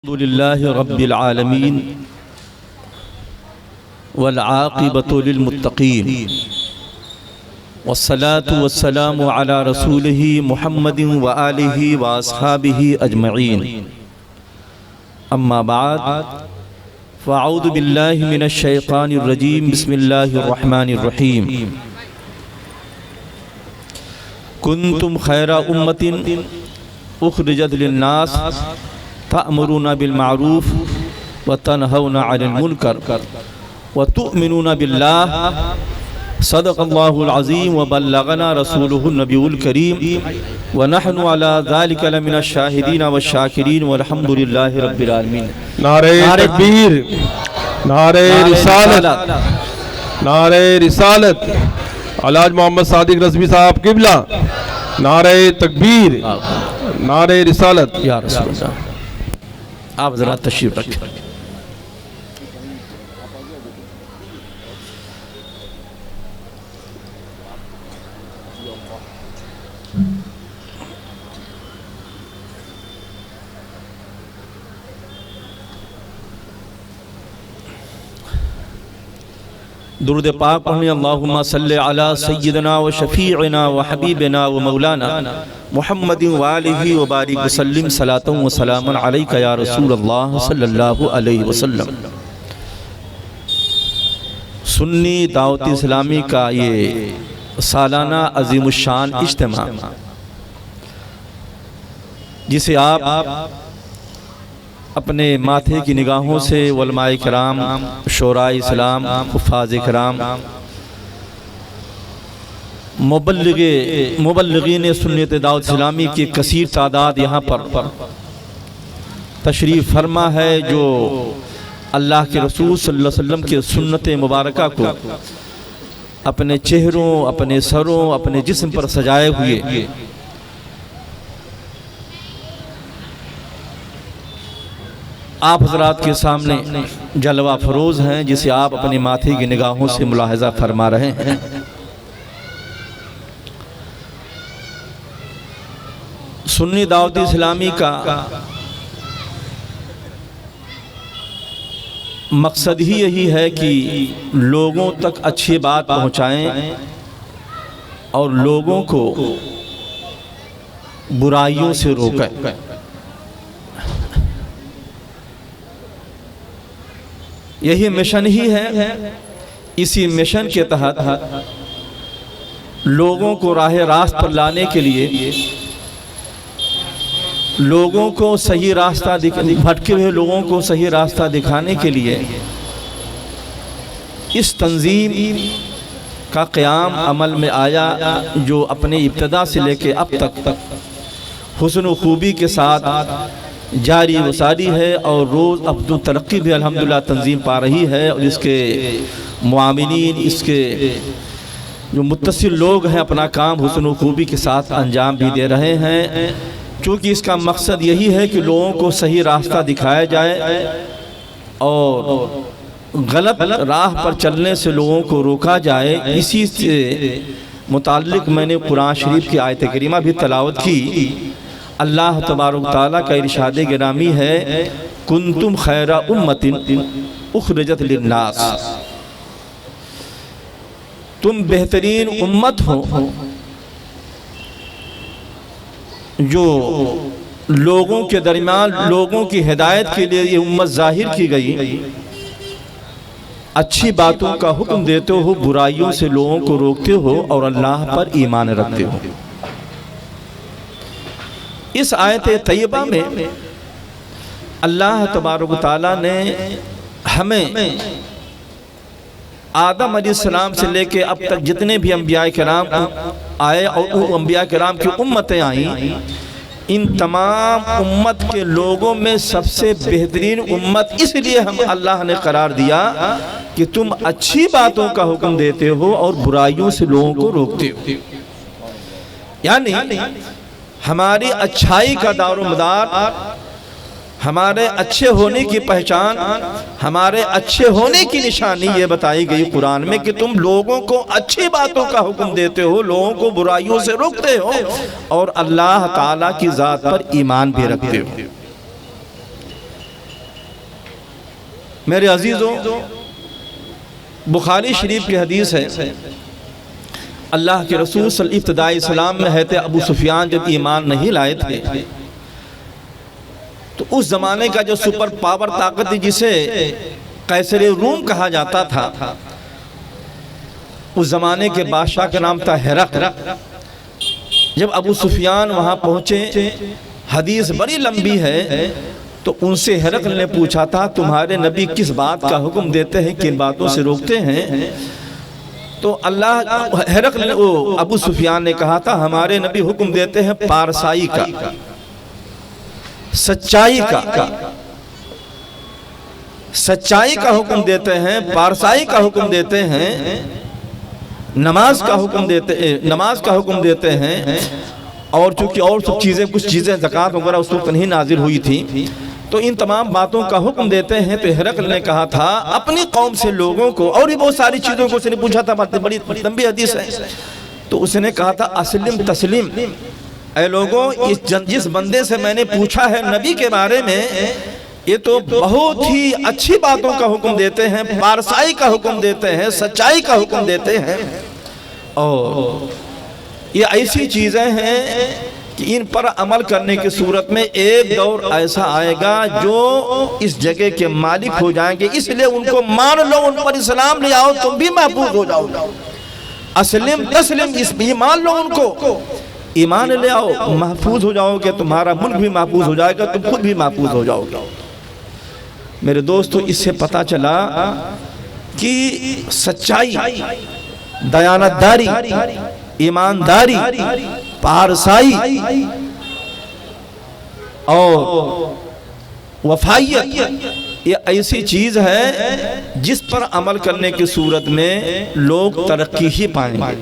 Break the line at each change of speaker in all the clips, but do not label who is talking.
الحمد لله رب العالمين والعاقبة للمتقين والصلاة والسلام على رسوله محمد وآله وأصحابه أجمعين أما بعد فأعوذ بالله من الشيطان الرجيم بسم الله الرحمن الرحيم كنتم خير أمة أخرجت للناس تأمرون بالمعروف وتنهون عن المنكر وتؤمنون بالله صدق الله العظيم وبلغنا رسوله النبي الكريم ونحن على ذلك لمن الشاهدين والشاكرين والحمد لله رب العالمين
نعرہ تکبیر، نعرہ رسالت، نعرہ رسالت علاج محمد صادق رضوی صاحب قبلہ، نعرہ تکبیر، نعرہ رسالت۔
یا رسول اللہ آپ ذرا تشریف رکھیں۔ درود پاک پڑھیں۔ اللہم صلی علی سیدنا و شفیعنا و حبیبنا و مولانا محمد و آلہ و بارک وسلم صلاۃ و سلام علیکہ یا رسول اللہ صلی اللہ علیہ وسلم۔ سنی دعوت اسلامی کا یہ سالانہ عظیم الشان اجتماع جسے آپ اپنے ماتھے کی نگاہوں سے علماء کرام، شعراء اسلام، حفاظ کرام، مبلغین سنت دعوت اسلامی کی کثیر تعداد یہاں پر تشریف فرما ہے، جو اللہ کے رسول صلی اللہ علیہ وسلم کے سنت مبارکہ کو اپنے چہروں، اپنے سروں، اپنے جسم پر سجائے ہوئے آپ حضرات کے سامنے جلوہ فروز ہیں، جسے آپ اپنے ماتھے کی نگاہوں سے ملاحظہ فرما رہے ہیں۔ سنی دعوت اسلامی کا مقصد ہی یہی ہے کہ لوگوں تک اچھی بات پہنچائیں اور لوگوں کو برائیوں سے روکیں۔ یہی مشن ہی ہے۔ اسی مشن کے تحت لوگوں کو راہ راست پر لانے کے لیے، لوگوں کو صحیح راستہ بھٹکے ہوئے لوگوں کو صحیح راستہ دکھانے کے لیے اس تنظیم کا قیام عمل میں آیا، جو اپنے ابتدا سے لے کے اب تک حسن و خوبی کے ساتھ جاری و ساری ہے، اور روز افزوں ترقی بھی الحمدللہ تنظیم پا رہی ہے، اور اس کے معاونین، اس کے جو متصل لوگ ہیں، اپنا کام حسن و خوبی کے ساتھ انجام بھی دے رہے ہیں، چونکہ اس کا مقصد یہی ہے کہ لوگوں کو صحیح راستہ دکھایا جائے اور غلط راہ پر چلنے سے لوگوں کو روکا جائے۔ اسی سے متعلق میں نے قرآن شریف کی آیت کریمہ بھی تلاوت کی۔ اللہ تبارک تعالیٰ کا ارشاد گرامی ہے، کنتم خیر امت اخرجت للناس، تم بہترین امت ہو جو لوگوں کے درمیان لوگوں کی ہدایت کے لیے یہ امت ظاہر کی گئی، اچھی باتوں کا حکم دیتے ہو، برائیوں سے لوگوں کو روکتے ہو، اور اللہ پر ایمان رکھتے ہو۔ اس آیت طیبہ میں اللہ تبارک و تعالیٰ نے ہمیں آدم علیہ السلام سے لے کے اب تک جتنے بھی انبیاء کرام آئے اور وہ انبیاء کرام کی امتیں آئیں، ان تمام امت کے لوگوں میں سب سے بہترین امت اس لیے اللہ نے قرار دیا کہ تم اچھی باتوں کا حکم دیتے ہو اور برائیوں سے لوگوں کو روکتے ہو۔ یعنی ہماری اچھائی کا دار و مدار، ہمارے اچھے ہونے کی پہچان، ہمارے اچھے ہونے کی نشانی یہ بتائی گئی قرآن میں کہ تم لوگوں کو اچھی باتوں کا حکم دیتے ہو، لوگوں کو برائیوں سے روکتے ہو، اور اللہ تعالیٰ کی ذات پر ایمان بھی رکھتے ہو۔ میرے عزیزوں، بخاری شریف کی حدیث ہے، اللہ کے رسول صلی اللہ علیہ وسلم ابتدائی اسلام میں ہے تھے، ابو سفیان جب ایمان نہیں لائے تھے تو اس زمانے کا جو سپر پاور طاقت تھی جسے قیصر روم کہا جاتا تھا، اس زمانے کے بادشاہ کا نام تھا ہرقل۔ جب ابو سفیان وہاں پہنچے، حدیث بڑی لمبی ہے، تو ان سے ہرقل نے پوچھا تھا تمہارے نبی کس بات کا حکم دیتے ہیں، کن باتوں سے روکتے ہیں؟ تو ہرقل نے ابو سفیان نے کہا تھا ہمارے نبی حکم دیتے ہیں پارسائی کا، سچائی کا حکم دیتے ہیں، پارسائی کا حکم دیتے ہیں، نماز کا حکم دیتے ہیں، اور چونکہ اور سب چیزیں کچھ چیزیں زکوٰۃ وغیرہ اس وقت نہیں نازل ہوئی تھی، تو ان تمام باتوں کا حکم دیتے ہیں۔ تو ہرقل نے کہا تھا اپنی قوم سے لوگوں کو، اور بھی بہت ساری چیزوں کو اس نے پوچھا تھا، بڑی لمبی حدیث ہے، تو اس نے کہا تھا اسلم تسلیم، اے لوگوں جس بندے سے میں نے پوچھا ہے نبی کے بارے میں، یہ تو بہت ہی اچھی باتوں کا حکم دیتے ہیں، پارسائی کا حکم دیتے ہیں، سچائی کا حکم دیتے ہیں، اور یہ ایسی چیزیں ہیں کہ ان پر عمل کرنے کی صورت میں ایک دور ایسا آئے گا جو اس جگہ کے مالک ہو جائیں گے، اس لیے ان کو مان لو، ان پر اسلام لے آؤ، تم بھی محفوظ ہو جاؤ گے۔ اسلم تسلم، اس بھی مان لو، ان کو ایمان لے آؤ، محفوظ ہو جاؤ گے، تمہارا ملک بھی محفوظ ہو جائے گا، تم خود بھی محفوظ ہو جاؤ گے۔ میرے دوستو، اس سے پتہ چلا کہ سچائی، دیانتداری، ایمانداری، پارسائی اور وفائیت یہ ایسی چیز ہے جس پر عمل کرنے کی صورت میں لوگ ترقی ہی پائیں گے۔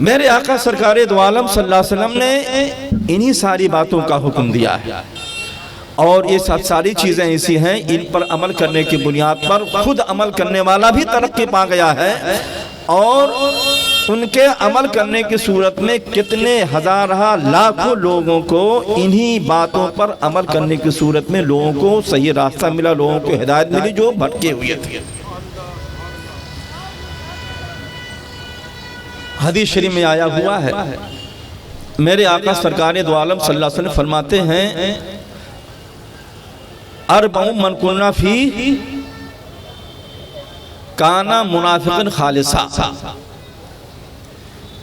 میرے آقا سرکار دو عالم صلی اللہ علیہ وسلم نے انہی ساری باتوں کا حکم دیا ہے، اور یہ ساری چیزیں ایسی ہیں ان پر عمل کرنے کی بنیاد پر خود عمل کرنے والا بھی ترقی پا گیا ہے، اور ان کے عمل کرنے کی صورت میں کتنے ہزارہ لاکھوں لوگوں کو انہی باتوں پر عمل کرنے کی صورت میں لوگوں کو صحیح راستہ ملا، لوگوں کو ہدایت ملی جو بھٹکے ہوئے تھے۔ حدیث شریف میں آیا ہوا ہے، میرے آقا سرکار دو عالم صلی اللہ علیہ وسلم فرماتے ہیں اربع من کننا فی کانا منافقا خالصا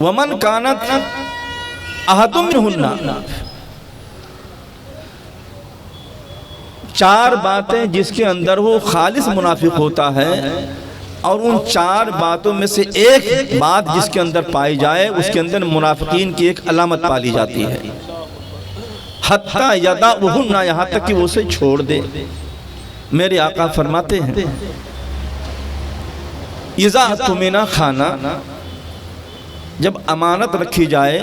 ومن کانت احد منہن، چار باتیں جس کے اندر وہ خالص منافق ہوتا ہے، اور ان چار باتوں میں سے ایک بات جس کے اندر پائی جائے اس کے اندر منافقین کی ایک علامت پالی جاتی ہے، حتی یدعوہن، یہاں تک کہ وہ اسے چھوڑ دے۔ میرے آقا فرماتے ہیں اذا اؤتمن خانا، جب امانت رکھی جائے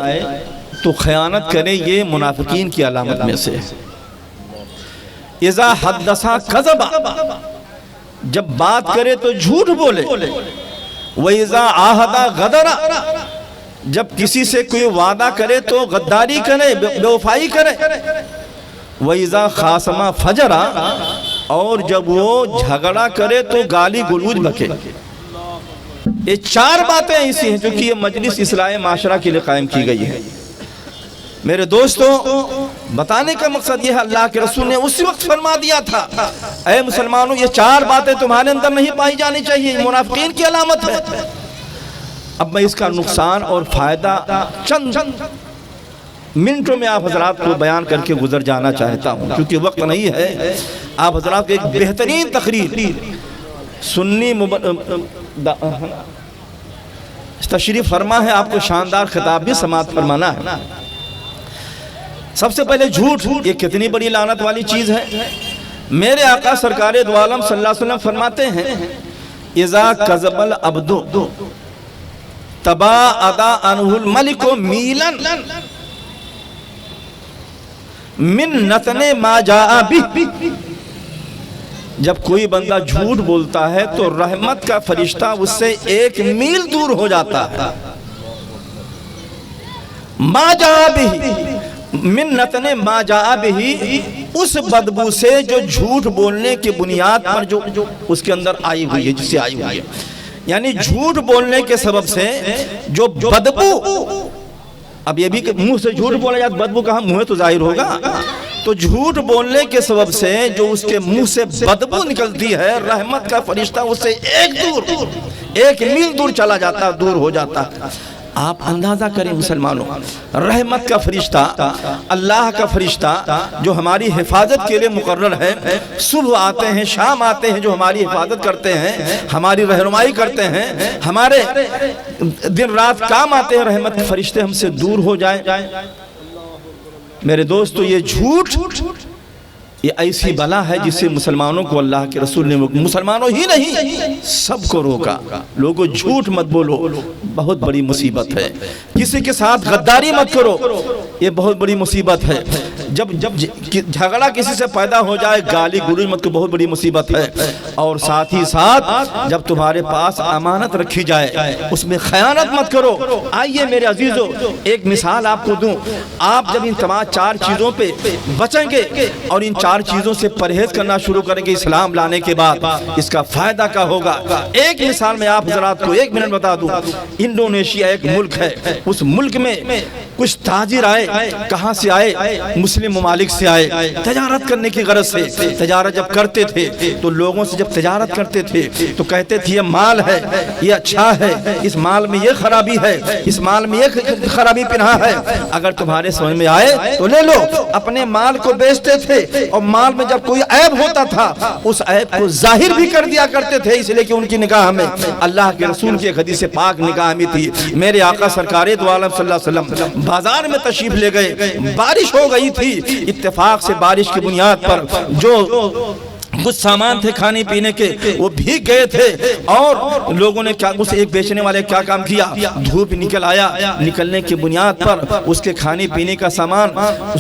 تو خیانت کرے، یہ منافقین کی علامت میں سے۔ اذا حدث کذب، جب بات کرے تو جھوٹ بولے۔ وَإِذَا عَاهَدَ غَدَرَ، جب کسی سے کوئی وعدہ کرے تو غداری کرے، بے وفائی کرے۔ وَإِذَا خَاصَمَ فَجَرَ، اور جب وہ جھگڑا کرے تو گالی گلوج بکے۔ یہ چار باتیں ایسی ہیں جو کہ یہ مجلس اصلاح معاشرہ کے لیے قائم کی گئی ہے۔ میرے دوستوں، بتانے کا مقصد یہ ہے اللہ کے رسول نے اسی وقت فرما دیا تھا اے مسلمانوں یہ چار باتیں تمہارے اندر نہیں پائی جانی چاہیے، منافقین کی علامت ہے۔ اب میں اس کا نقصان اور فائدہ چند منٹوں میں آپ حضرات کو بیان کر کے گزر جانا چاہتا ہوں، کیونکہ وقت نہیں ہے۔ آپ حضرات کو ایک بہترین تقریر سنی تشریف فرما ہے، آپ کو شاندار خطاب بھی سماعت فرمانا ہے۔ سب سے پہلے جھوٹ، یہ کتنی بڑی لعنت والی چیز ہے۔ میرے آقا سرکار دو عالم صلی اللہ علیہ وسلم فرماتے ہیں اذا کذب العبد تباعد عنہ الملک میلا من نتن ما جاء بہ، جب کوئی بندہ جھوٹ بولتا ہے تو رحمت کا فرشتہ اس سے ایک میل دور ہو جاتا ہے۔ ما جاء بہ، من نتن ما جاء بہی، اس بدبو سے جو جھوٹ بولنے کی بنیاد پر جو اس کے اندر آئی ہوئی ہے، جس سے آئی ہوئی ہے، یعنی جھوٹ بولنے کے سبب سے جو بدبو، اب یہ بھی کہ منہ سے جھوٹ بولا جائے بدبو کہاں، منہ تو ظاہر ہوگا، تو جھوٹ بولنے کے سبب سے جو اس کے منہ سے بدبو نکلتی ہے، رحمت کا فرشتہ اس سے ایک میل دور چلا جاتا، دور ہو جاتا۔ آپ اندازہ کریں مسلمانوں، رحمت کا فرشتہ، اللہ کا فرشتہ جو ہماری حفاظت کے لیے مقرر ہے، صبح آتے ہیں شام آتے ہیں، جو ہماری حفاظت کرتے ہیں، ہماری رہنمائی کرتے ہیں، ہمارے دن رات کام آتے ہیں، رحمت کے فرشتے ہم سے دور ہو جائیں۔ میرے دوستو، یہ جھوٹ یہ ایسی بلا ہے جس سے مسلمانوں کو اللہ کے رسول نے، مسلمانوں ہی نہیں سب کو روکا، لوگوں جھوٹ مت بولو، بہت بڑی مصیبت ہے۔ کسی کے ساتھ غداری مت کرو، یہ بہت بڑی مصیبت ہے۔ جب جھگڑا کسی سے پیدا ہو جائے، گالی گلوچ مت کو، بہت بڑی مصیبت ہے۔ اور ساتھ ہی ساتھ جب تمہارے پاس امانت رکھی جائے، اس میں خیانت مت کرو۔ آئیے میرے عزیزو، ایک مثال آپ کو دوں، آپ جب ان تمام 4 چیزوں پہ بچیں گے اور ان 4 چیزوں سے پرہیز کرنا شروع کریں گے اسلام لانے کے بعد، اس کا فائدہ کیا ہوگا؟ ایک مثال میں آپ حضرات کو 1 منٹ بتا دوں۔ انڈونیشیا ایک ملک ہے، اس ملک میں کچھ تاجر آئے، کہاں سے آئے؟ مسلم ممالک سے آئے، تجارت کرنے کی غرض سے۔ تجارت جب کرتے تھے تو لوگوں سے جب تجارت کرتے تھے تو کہتے تھے یہ مال ہے، یہ اچھا ہے، اس مال میں یہ خرابی ہے، اس مال میں یہ خرابی پنہا ہے، اگر تمہارے سمجھ میں آئے تو لے لو۔ اپنے مال کو بیچتے تھے، اور مال میں جب کوئی عیب ہوتا تھا اس عیب کو ظاہر بھی کر دیا کرتے تھے، اس لیے کہ ان کی نگاہ میں اللہ کے رسول کی حدیث پاک نگاہ میں تھی۔ میرے آقا سرکار دو عالم صلی اللہ علیہ وسلم بازار میں تشریف لے گئے، بارش ہو گئی تھی، اتفاق سے بارش کی بنیاد پر جو کچھ سامان تھے کھانے پینے کے وہ بھیگ گئے تھے، اور لوگوں نے کیا، اس ایک بیچنے والے کیا کام کیا، دھوپ نکل آیا، نکلنے کی بنیاد پر اس کے کھانے پینے کا سامان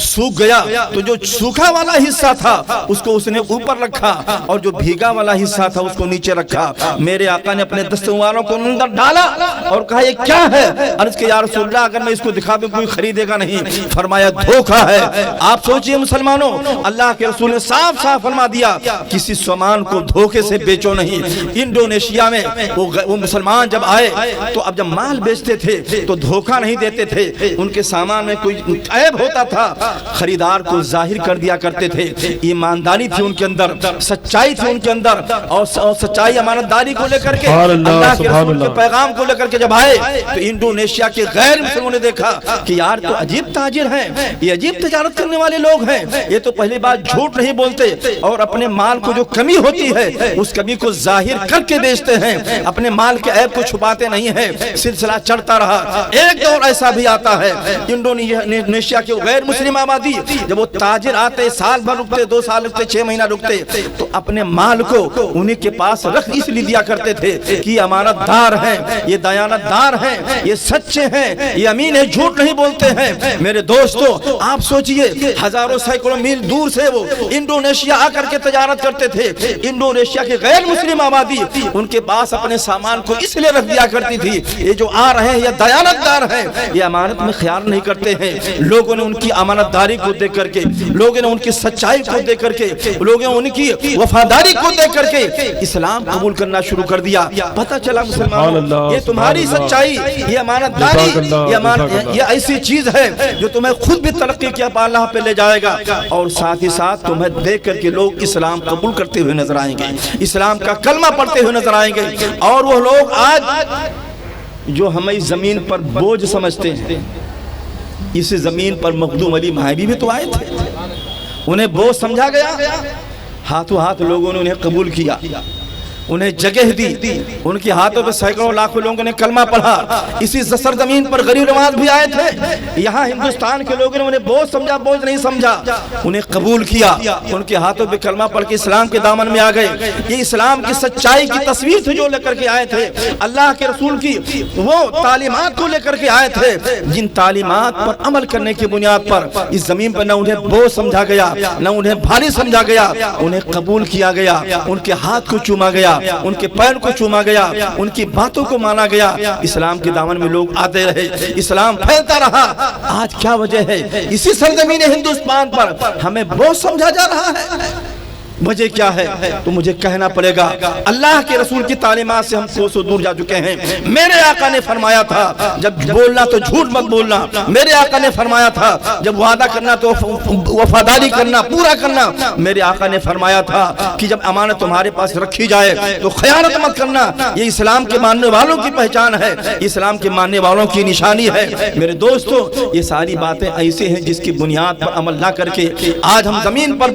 سوکھ گیا، تو جو سوکھا والا حصہ تھا اس کو اس نے اوپر رکھا اور جو بھیگا والا حصہ تھا اس کو نیچے رکھا۔ میرے آقا نے اپنے دستواروں کو اندر ڈالا اور کہا یہ کیا ہے؟ عرض کہ یا رسول اللہ اگر میں اس کو دکھا دوں کوئی خریدے گا نہیں۔ فرمایا دھوکہ ہے۔ آپ سوچئے مسلمانوں، اللہ کے رسول نے صاف صاف فرما دیا کسی سامان کو دھوکے سے بیچو نہیں۔ انڈونیشیا میں وہ مسلمان جب آئے تو اب جب مال بیچتے تھے تو دھوکہ نہیں دیتے تھے، ان کے سامان میں کوئی عیب ہوتا تھا خریدار کو ظاہر کر دیا کرتے تھے۔ ایمانداری تھی ان کے اندر، سچائی تھی ان کے اندر، اور سچائی امانتداری کو لے کر کے اللہ کے رسول کے پیغام کو لے کر کے جب آئے تو انڈونیشیا کے غیر مسلموں نے دیکھا کہ یار تو عجیب تاجر ہیں، یہ عجیب تجارت کرنے والے لوگ ہیں، یہ تو پہلی بات جھوٹ نہیں بولتے اور اپنے مال کو جو کمی ہوتی ہے اس کمی کو ظاہر کر کے بیچتے ہیں، اپنے مال کے عیب کو چھپاتے نہیں ہیں۔ سلسلہ چڑھتا رہا، ایک دور ایسا بھی آتا ہے انڈونیشیا کے غیر مسلم آبادی جب وہ تاجر آتے، سال بھر رکتے، 2 سال رکتے، 6 مہینہ رکتے، تو اپنے مال کو انہیں کے پاس رکھ اس لیے دیا کرتے تھے کہ یہ امانت دار ہیں، یہ دیانت دار ہیں، یہ سچے ہیں، یہ امین ہیں، جھوٹ نہیں بولتے ہیں۔ میرے دوستو آپ سوچئے ہزاروں سینکڑوں میل دور سے وہ انڈونیشیا آ کر کے تجارت کرتے تھے۔ انڈونیشیا کے غیر مسلم آبادی ان کے پاس اپنے سامان کو اس لیے رکھ دیا کرتی تھی یہ جو آ رہے ہیں یہ دیانت دار ہیں، یہ امانت میں خیال نہیں کرتے ہیں۔ لوگوں نے ان کی امانت داری کو دیکھ کر کے، لوگوں نے ان کی سچائی کو دیکھ کر کے، لوگوں نے ان کی وفاداری کو دیکھ کر کے اسلام قبول کرنا شروع کر دیا۔ پتہ چلا مسلمانوں یہ تمہاری سچائی، یہ امانت داری، یہ ایسی چیز ہے جو تمہیں خود بھی ترقی کیا اللہ پہ لے جائے گا، اور ساتھ ہی ساتھ تمہیں دیکھ کر کے لوگ اسلام قبول کرتے ہوئے نظر آئیں گے، اسلام کا کلمہ پڑھتے ہوئے نظر آئیں گے۔ اور وہ لوگ آج جو ہمیں زمین پر بوجھ سمجھتے ہیں، اس زمین پر مخدوم علی مہیبی بھی تو آئے تھے، انہیں بوجھ سمجھا گیا، ہاتھوں ہاتھ لوگوں نے انہیں قبول کیا، انہیں جگہ دی، ان کے ہاتھوں پہ سینکڑوں لاکھوں لوگوں نے کلمہ پڑھا۔ اسی سرزمین پر غریب نواز بھی آئے تھے، یہاں ہندوستان کے لوگوں نے انہیں بوجھ سمجھا، بوجھ نہیں سمجھا، انہیں قبول کیا، ان کے ہاتھوں پہ کلمہ پڑھ کے اسلام کے دامن میں آ گئے۔ یہ اسلام کی سچائی کی تصویر تھی جو لے کر کے آئے تھے، اللہ کے رسول کی وہ تعلیمات کو لے کر کے آئے تھے، جن تعلیمات پر عمل کرنے کی بنیاد پر اس زمین پر نہ انہیں بوجھ سمجھا گیا، نہ انہیں بھاری سمجھا گیا، انہیں قبول کیا گیا، ان کے ہاتھ کو چوما گیا۔ گیا, ان کے پیر کو چوما گیا, ان کی باتوں کو مانا گیا, اسلام کے دامن میں لوگ آتے رہے, اسلام پھیلتا رہا. آج کیا وجہ ہے؟ اسی سرزمین ہندوستان پر ہمیں بہت سمجھا جا رہا ہے. وجہ کیا ہے؟ تو مجھے کہنا پڑے گا, اللہ کے رسول کی تعلیمات سے ہم کوسوں دور جا چکے ہیں. میرے آقا نے فرمایا تھا جب بولنا تو جھوٹ مت بولنا. میرے آقا نے فرمایا تھا جب وعدہ کرنا تو وفاداری کرنا, پورا کرنا. میرے آقا نے فرمایا تھا کہ جب امانت تمہارے پاس رکھی جائے تو خیانت مت کرنا. یہ اسلام کے ماننے والوں کی پہچان ہے, اسلام کے ماننے والوں کی نشانی ہے. میرے دوستو, یہ ساری باتیں ایسی ہیں جس کی بنیاد پر عمل نہ کر کے آج ہم زمین پر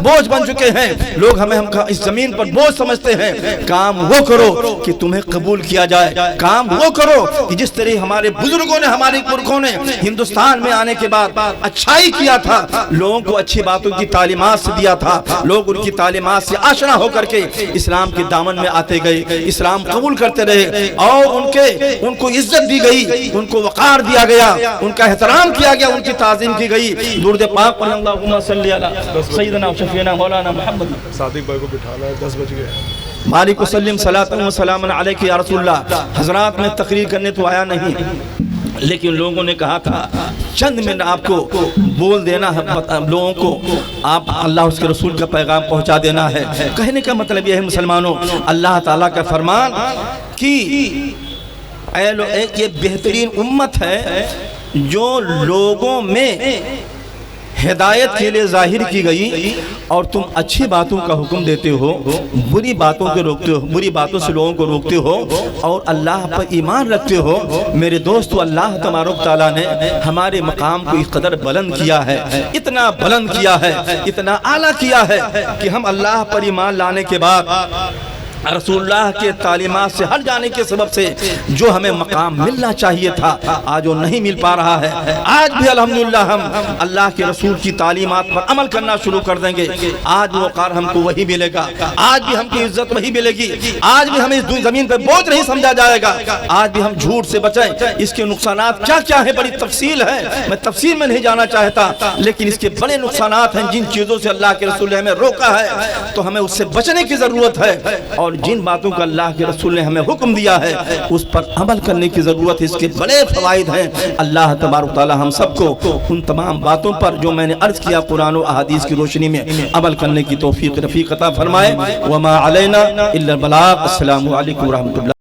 بوجھ بن چکے ہیں. لوگ ہمیں اس زمین پر بوجھ سمجھتے ہیں. کام وہ کرو کہ تمہیں قبول کیا جائے, کام وہ کرو کہ جس طرح ہمارے بزرگوں نے, ہمارے پرکھوں نے ہندوستان میں آنے کے بعد اچھائی کیا تھا, لوگوں کو اچھی باتوں کی تعلیمات سے دیا تھا, لوگ ان کی تعلیمات سے آشنا ہو کر کے اسلام کے دامن میں آتے گئے, اسلام قبول کرتے رہے, اور ان کو عزت دی گئی, ان کو وقار دیا گیا, ان کا احترام کیا گیا, ان کی تعظیم کی گئی. درود پاک پر اللہم صلی علی سیدنا و شفیعنا مولانا محمد.
صادق بھائی کو بٹھانا ہے, 10 بج گئے.
مالک وسلم صلاۃ و سلام علیک یا رسول اللہ. حضرات میں تقریر کرنے تو آیا نہیں, لیکن لوگوں نے کہا تھا چند منٹ آپ کو بول دینا ہے, لوگوں کو آپ اللہ اس کے رسول کا پیغام پہنچا دینا ہے. کہنے کا مطلب یہ ہے مسلمانوں, اللہ تعالیٰ کا فرمان کہ یہ بہترین امت ہے جو لوگوں میں ہدایت کے لیے ظاہر کی گئی, اور تم اچھی باتوں کا حکم دیتے ہو, بری باتوں کو روکتے ہو, بری باتوں سے لوگوں کو روکتے ہو, اور اللہ پر ایمان رکھتے ہو. میرے دوستو, اللہ تبارک تعالیٰ نے ہمارے مقام کو اس قدر بلند کیا ہے, اتنا بلند کیا ہے, اتنا اعلیٰ کیا ہے کہ ہم اللہ پر ایمان لانے کے بعد رسول اللہ کے تعلیمات سے ہٹ جانے کے سبب سے جو ہمیں مقام ملنا چاہیے تھا آج وہ نہیں مل پا رہا ہے. آج بھی الحمدللہ ہم اللہ کے رسول کی تعلیمات پر عمل کرنا شروع کر دیں گے, آج وہ وقار ہم کو وہی ملے گا, آج بھی ہم کی عزت وہی ملے گی, آج بھی ہمیں اس زمین پہ بوجھ نہیں سمجھا جائے گا. آج بھی ہم جھوٹ سے بچیں. اس کے نقصانات کیا کیا ہیں بڑی تفصیل ہے, میں تفصیل میں نہیں جانا چاہتا, لیکن اس کے بڑے نقصانات ہیں. جن چیزوں سے اللہ کے رسول نے ہمیں روکا ہے تو ہمیں اس سے بچنے کی ضرورت ہے, اور جن باتوں کا اللہ کے رسول نے ہمیں حکم دیا ہے اس پر عمل کرنے کی ضرورت ہے. اس کے بڑے فوائد ہیں. اللہ تبارک تعالی ہم سب کو ان تمام باتوں پر جو میں نے عرض کیا قرآن و احادیث کی روشنی میں عمل کرنے کی توفیق رفیق عطا فرمائے. وما علینا الا البلاغ. السلام علیکم ورحمۃ اللہ.